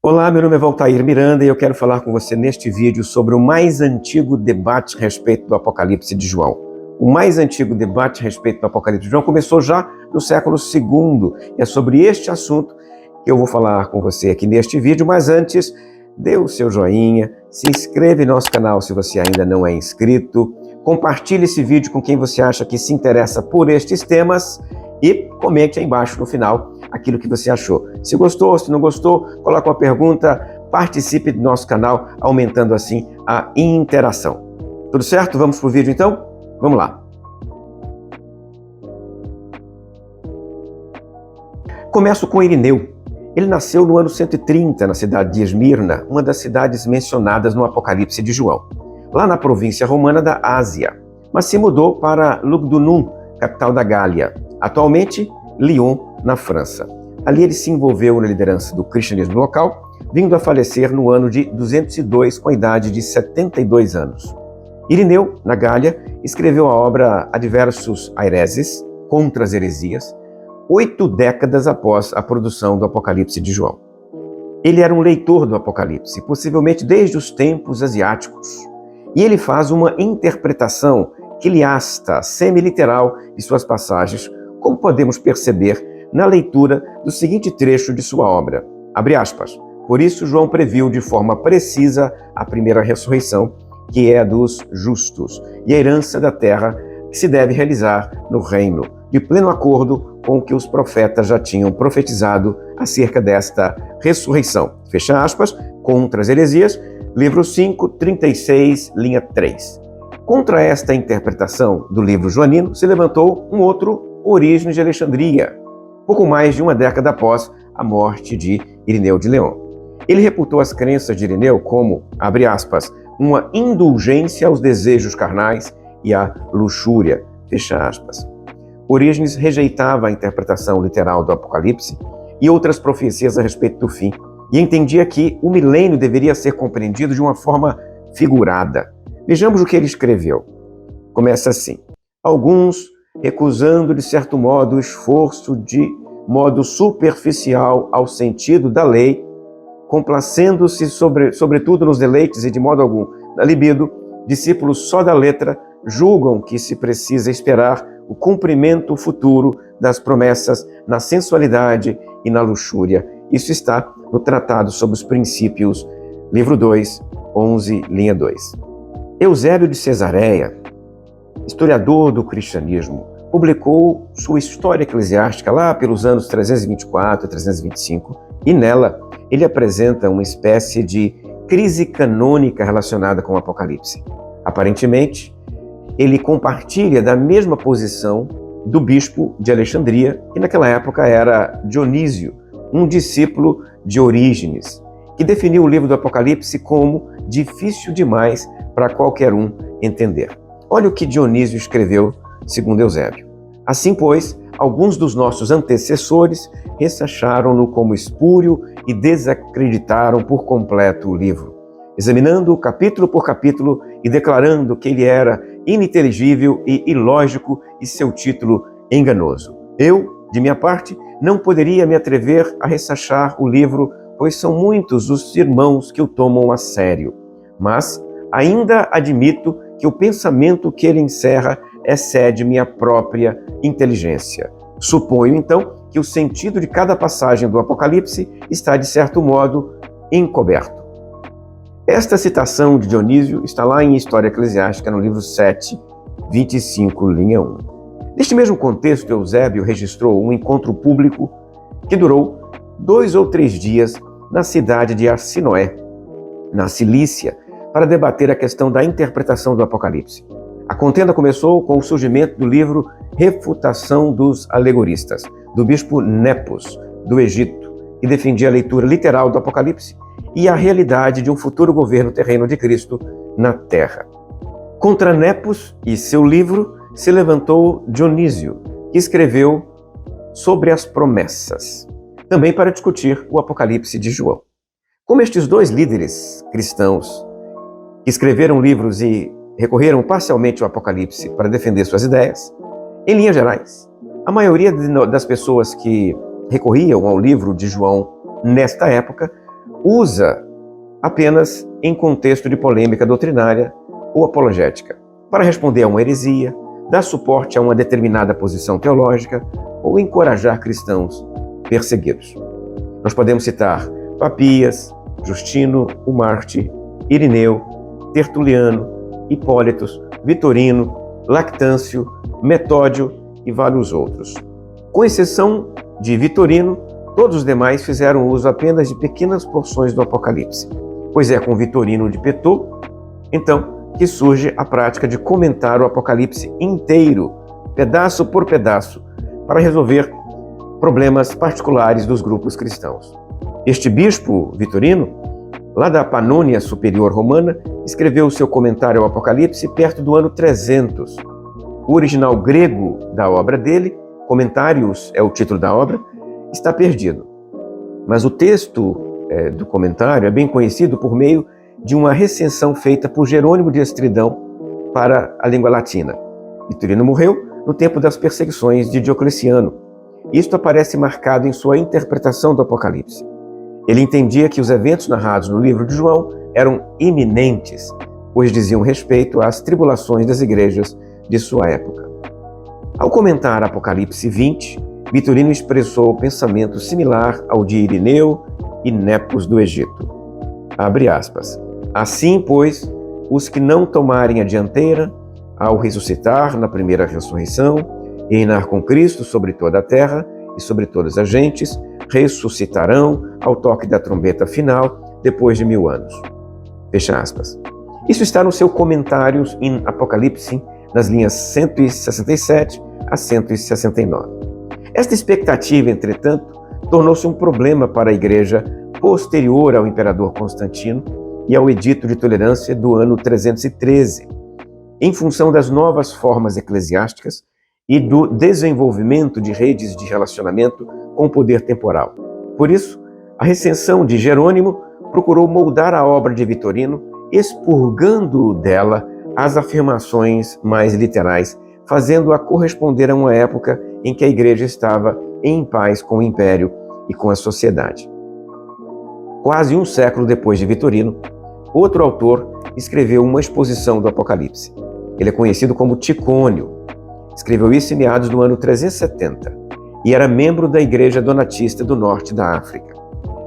Olá, meu nome é Valtair Miranda e eu quero falar com você neste vídeo sobre o mais antigo debate a respeito do Apocalipse de João. O mais antigo debate a respeito do Apocalipse de João começou já no século II e é sobre este assunto que eu vou falar com você aqui neste vídeo, mas antes, dê o seu joinha, se inscreva em nosso canal se você ainda não é inscrito, compartilhe esse vídeo com quem você acha que se interessa por estes temas e comente aí embaixo no final aquilo que você achou. Se gostou, se não gostou, coloque uma pergunta, participe do nosso canal, aumentando assim a interação. Tudo certo? Vamos pro vídeo então? Vamos lá. Começo com Irineu. Ele nasceu no ano 130 na cidade de Esmirna, uma das cidades mencionadas no Apocalipse de João, lá na província romana da Ásia, mas se mudou para Lugdunum, capital da Gália, atualmente Lyon, na França. Ali ele se envolveu na liderança do cristianismo local, vindo a falecer no ano de 202 com a idade de 72 anos. Irineu, na Gália, escreveu a obra Adversus Aereses, contra as heresias, 8 décadas após a produção do Apocalipse de João. Ele era um leitor do Apocalipse, possivelmente desde os tempos asiáticos, e ele faz uma interpretação quiliasta, semi-literal de suas passagens, como podemos perceber na leitura do seguinte trecho de sua obra, abre aspas, por isso João previu de forma precisa a primeira ressurreição, que é a dos justos, e a herança da terra que se deve realizar no reino, de pleno acordo com o que os profetas já tinham profetizado acerca desta ressurreição. Fecha aspas, contra as heresias, livro 5, 36, linha 3. Contra esta interpretação do livro joanino se levantou um outro Orígenes de Alexandria, pouco mais de uma década após a morte de Irineu de Leão. Ele reputou as crenças de Irineu como, abre aspas, uma indulgência aos desejos carnais e à luxúria, fecha aspas. Orígenes rejeitava a interpretação literal do Apocalipse e outras profecias a respeito do fim, e entendia que o milênio deveria ser compreendido de uma forma figurada. Vejamos o que ele escreveu. Começa assim, alguns recusando, de certo modo, o esforço de modo superficial ao sentido da lei, complacendo-se sobretudo nos deleites e de modo algum na libido, discípulos só da letra julgam que se precisa esperar o cumprimento futuro das promessas na sensualidade e na luxúria. Isso está no Tratado sobre os Princípios, livro 2, 11, linha 2. Eusébio de Cesareia, historiador do cristianismo, publicou sua História Eclesiástica lá pelos anos 324 e 325, e nela ele apresenta uma espécie de crise canônica relacionada com o Apocalipse. Aparentemente, ele compartilha da mesma posição do bispo de Alexandria, que naquela época era Dionísio, um discípulo de Orígenes, que definiu o livro do Apocalipse como difícil demais para qualquer um entender. Olha o que Dionísio escreveu, segundo Eusébio. Assim, pois, alguns dos nossos antecessores ressacharam-no como espúrio e desacreditaram por completo o livro, examinando capítulo por capítulo e declarando que ele era ininteligível e ilógico e seu título enganoso. Eu, de minha parte, não poderia me atrever a ressachar o livro, pois são muitos os irmãos que o tomam a sério. Mas ainda admito que o pensamento que ele encerra excede minha própria inteligência. Suponho, então, que o sentido de cada passagem do Apocalipse está, de certo modo, encoberto. Esta citação de Dionísio está lá em História Eclesiástica, no livro 7, 25, linha 1. Neste mesmo contexto, Eusébio registrou um encontro público que durou 2 ou 3 dias na cidade de Arsinoé, na Cilícia, para debater a questão da interpretação do Apocalipse. A contenda começou com o surgimento do livro Refutação dos Alegoristas, do bispo Nepos, do Egito, que defendia a leitura literal do Apocalipse e a realidade de um futuro governo terreno de Cristo na Terra. Contra Nepos e seu livro se levantou Dionísio, que escreveu sobre as promessas, também para discutir o Apocalipse de João. Como estes dois líderes cristãos que escreveram livros e recorreram parcialmente ao Apocalipse para defender suas ideias, em linhas gerais, a maioria das pessoas que recorriam ao livro de João nesta época usa apenas em contexto de polêmica doutrinária ou apologética, para responder a uma heresia, dar suporte a uma determinada posição teológica ou encorajar cristãos perseguidos. Nós podemos citar Papias, Justino, o Marte, Irineu, Tertuliano, Hipólitos, Vitorino, Lactâncio, Metódio e vários outros. Com exceção de Vitorino, todos os demais fizeram uso apenas de pequenas porções do Apocalipse, pois é com Vitorino de Petô, então, que surge a prática de comentar o Apocalipse inteiro, pedaço por pedaço, para resolver problemas particulares dos grupos cristãos. Este bispo Vitorino, lá da Panônia Superior Romana, escreveu o seu comentário ao Apocalipse perto do ano 300. O original grego da obra dele, Comentários é o título da obra, está perdido. Mas o texto do comentário é bem conhecido por meio de uma recensão feita por Jerônimo de Estridão para a língua latina. Vitorino morreu no tempo das perseguições de Diocleciano. Isto aparece marcado em sua interpretação do Apocalipse. Ele entendia que os eventos narrados no livro de João eram iminentes, pois diziam respeito às tribulações das igrejas de sua época. Ao comentar Apocalipse 20, Vitorino expressou pensamento similar ao de Irineu e Nepos do Egito. Abre aspas. Assim, pois, os que não tomarem a dianteira, ao ressuscitar na primeira ressurreição, e reinar com Cristo sobre toda a terra e sobre todas as gentes, ressuscitarão ao toque da trombeta final, depois de 1000 anos. Fecha aspas. Isso está no seu comentário em Apocalipse, nas linhas 167 a 169. Esta expectativa, entretanto, tornou-se um problema para a igreja posterior ao imperador Constantino e ao Edito de Tolerância do ano 313, em função das novas formas eclesiásticas e do desenvolvimento de redes de relacionamento com o poder temporal. Por isso, a recensão de Jerônimo procurou moldar a obra de Vitorino, expurgando dela as afirmações mais literais, fazendo-a corresponder a uma época em que a igreja estava em paz com o império e com a sociedade. Quase um século depois de Vitorino, outro autor escreveu uma exposição do Apocalipse. Ele é conhecido como Ticônio. Escreveu isso em meados do ano 370 e era membro da Igreja Donatista do Norte da África.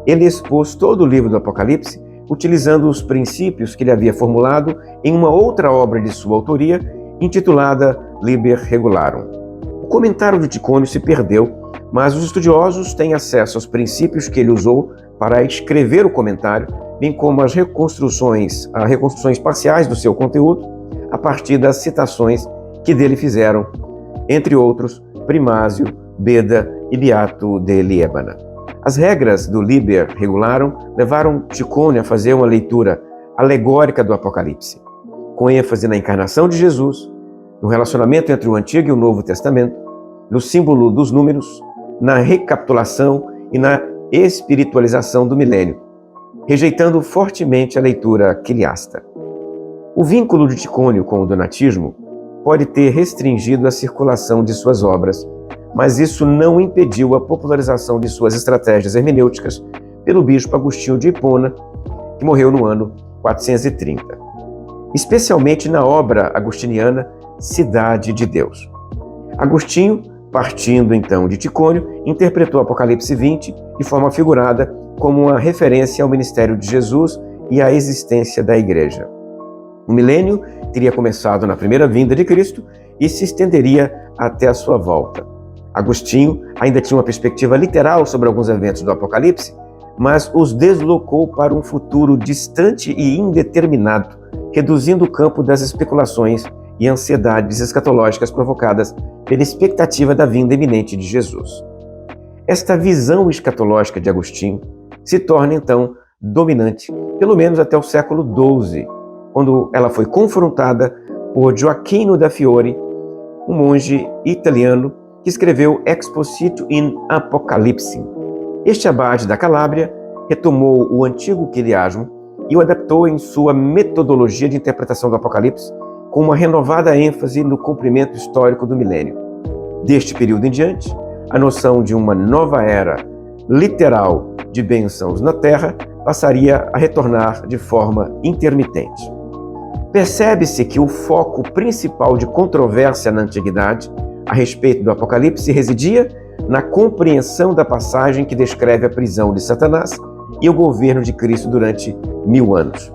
Ele expôs todo o livro do Apocalipse utilizando os princípios que ele havia formulado em uma outra obra de sua autoria, intitulada Liber Regularum. O comentário de Ticônio se perdeu, mas os estudiosos têm acesso aos princípios que ele usou para escrever o comentário, bem como as reconstruções parciais do seu conteúdo, a partir das citações que dele fizeram, entre outros, Primásio, Beda e Beato de Liébana. As regras do Liber Regularum levaram Ticônio a fazer uma leitura alegórica do Apocalipse, com ênfase na encarnação de Jesus, no relacionamento entre o Antigo e o Novo Testamento, no símbolo dos números, na recapitulação e na espiritualização do milênio, rejeitando fortemente a leitura quiliasta. O vínculo de Ticônio com o donatismo pode ter restringido a circulação de suas obras, mas isso não impediu a popularização de suas estratégias hermenêuticas pelo bispo Agostinho de Hipona, que morreu no ano 430, especialmente na obra agostiniana Cidade de Deus. Agostinho, partindo então de Ticônio, interpretou Apocalipse 20 de forma figurada como uma referência ao ministério de Jesus e à existência da Igreja. O milênio teria começado na primeira vinda de Cristo e se estenderia até a sua volta. Agostinho ainda tinha uma perspectiva literal sobre alguns eventos do Apocalipse, mas os deslocou para um futuro distante e indeterminado, reduzindo o campo das especulações e ansiedades escatológicas provocadas pela expectativa da vinda iminente de Jesus. Esta visão escatológica de Agostinho se torna, então, dominante, pelo menos até o século XII, quando ela foi confrontada por Gioacchino da Fiore, um monge italiano que escreveu Expositio in Apocalypse. Este abade da Calábria retomou o antigo quiliasmo e o adaptou em sua metodologia de interpretação do Apocalipse com uma renovada ênfase no cumprimento histórico do milênio. Deste período em diante, a noção de uma nova era literal de bênçãos na terra passaria a retornar de forma intermitente. Percebe-se que o foco principal de controvérsia na antiguidade a respeito do Apocalipse residia na compreensão da passagem que descreve a prisão de Satanás e o governo de Cristo durante 1000 anos.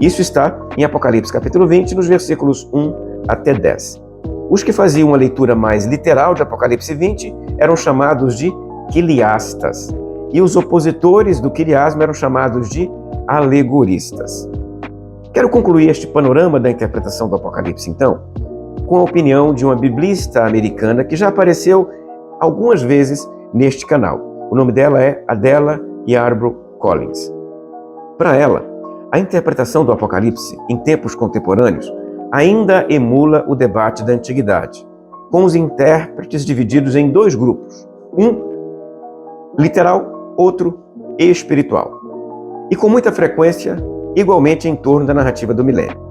Isso está em Apocalipse capítulo 20, nos versículos 1 até 10. Os que faziam uma leitura mais literal de Apocalipse 20 eram chamados de quiliastas, e os opositores do quiliasmo eram chamados de alegoristas. Quero concluir este panorama da interpretação do Apocalipse, então, com a opinião de uma biblista americana que já apareceu algumas vezes neste canal. O nome dela é Adela Yarbrough Collins. Para ela, a interpretação do Apocalipse em tempos contemporâneos ainda emula o debate da antiguidade, com os intérpretes divididos em dois grupos, um literal, outro espiritual, e com muita frequência igualmente em torno da narrativa do milênio.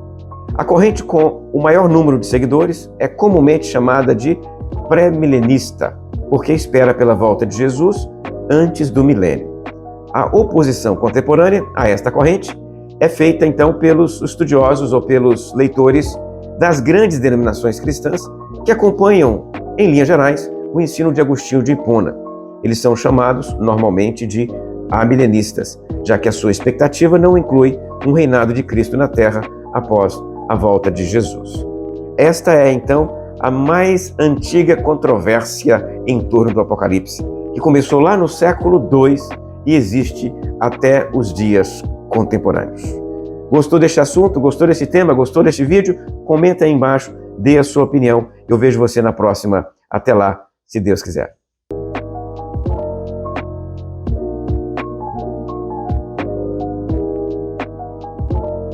A corrente com o maior número de seguidores é comumente chamada de pré-milenista, porque espera pela volta de Jesus antes do milênio. A oposição contemporânea a esta corrente é feita então pelos estudiosos ou pelos leitores das grandes denominações cristãs que acompanham, em linhas gerais, o ensino de Agostinho de Hipona. Eles são chamados normalmente de amilenistas, já que a sua expectativa não inclui um reinado de Cristo na Terra após a volta de Jesus. Esta é, então, a mais antiga controvérsia em torno do Apocalipse, que começou lá no século II e existe até os dias contemporâneos. Gostou deste assunto? Gostou desse tema? Gostou deste vídeo? Comenta aí embaixo, dê a sua opinião. Eu vejo você na próxima. Até lá, se Deus quiser.